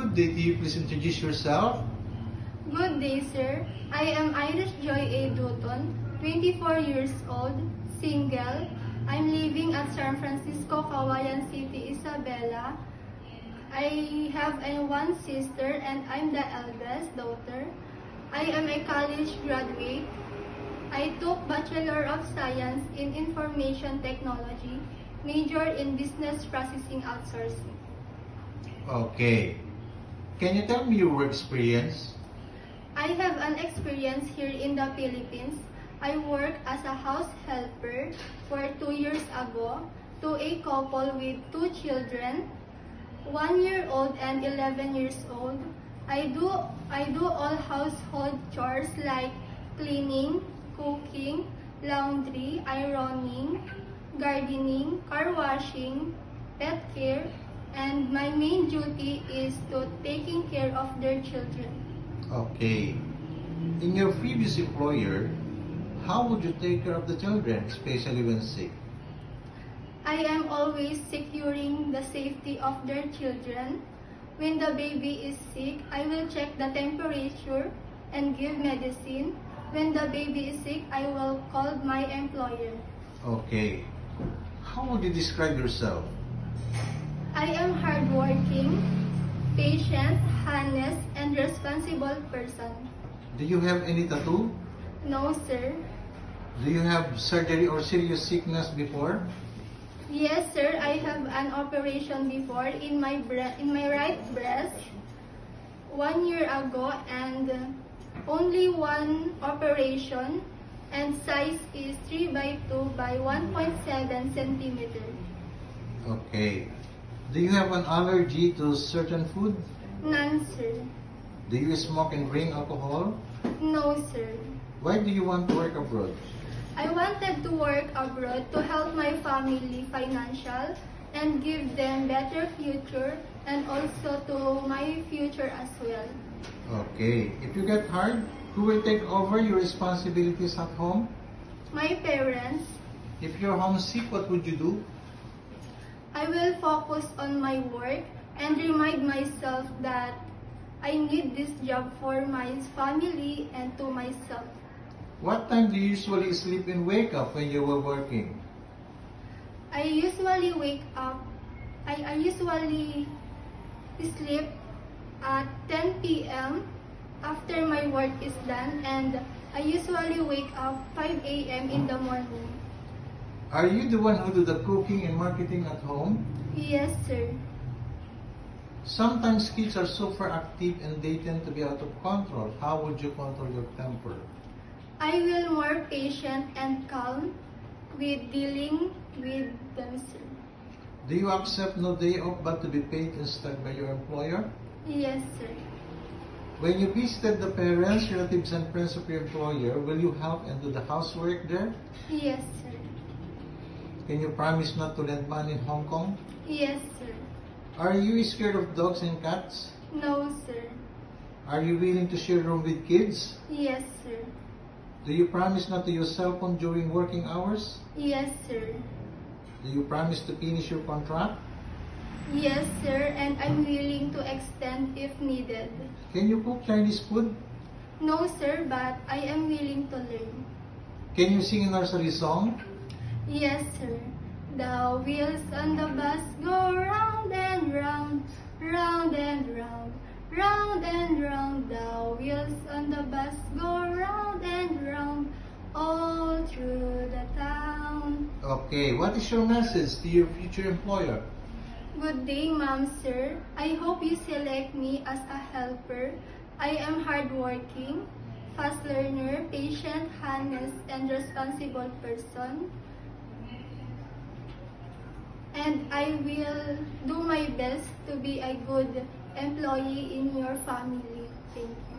good day to you. Please introduce yourself. Good day, sir. I am Irish Joy A. Dutton, 24 years old, single. I'm living at San Francisco, Cagayan City, Isabela. I have one sister and I'm the eldest daughter. I am a college graduate. I took Bachelor of Science in Information Technology, major in Business Processing Outsourcing. Okay. Can you tell me your work experience? I have an experience here in the Philippines. I work as a house helper for 2 years ago to a couple with 2 children, 1-year-old and 11 years old. I do all household chores like cleaning, cooking, laundry, ironing, gardening, car washing, pet care, and my main duty is to taking care of their children. Okay. In your previous employer, how would you take care of the children, especially when sick? I am always securing the safety of their children. When the baby is sick, I will check the temperature and give medicine. When the baby is sick, I will call my employer. Okay. How would you describe yourself? I am hardworking, patient, honest, and responsible person. Do you have any tattoo? No, sir. Do you have surgery or serious sickness before? Yes, sir. I have an operation before in my right breast 1 year ago, and only one operation, and size is 3 by 2 by 1.7 centimeter. Okay. Do you have an allergy to certain food? None, sir. Do you smoke and drink alcohol? No, sir. Why do you want to work abroad? I wanted to work abroad to help my family financial and give them better future, and also to my future as well. Okay. If you get hard, who will take over your responsibilities at home? My parents. If you're homesick, what would you do? I will focus on my work and remind myself that I need this job for my family and to myself. What time do you usually sleep and wake up when you were working? I usually wake up, I usually sleep at 10 p.m. after my work is done, and I usually wake up 5 a.m. in the morning. Are you the one who do the cooking and marketing at home? Yes, sir. Sometimes kids are super active and they tend to be out of control. How would you control your temper? I will more patient and calm with dealing with them, sir. Do you accept no day off but to be paid instead by your employer? Yes, sir. When you visited the parents, relatives, and friends of your employer, will you help and do the housework there? Yes, sir. Can you promise not to lend money in Hong Kong? Yes, sir. Are you scared of dogs and cats? No, sir. Are you willing to share room with kids? Yes, sir. Do you promise not to use cell phone during working hours? Yes, sir. Do you promise to finish your contract? Yes, sir, and I'm willing to extend if needed. Can you cook Chinese food? No, sir, but I am willing to learn. Can you sing a nursery song? Yes, sir. The wheels on the bus go round and round, round and round, round and round. The wheels on the bus go round and round, all through the town. Okay, what is your message to your future employer? Good day, ma'am, sir. I hope you select me as a helper. I am hardworking, fast learner, patient, honest, and responsible person. And I will do my best to be a good employee in your family. Thank you.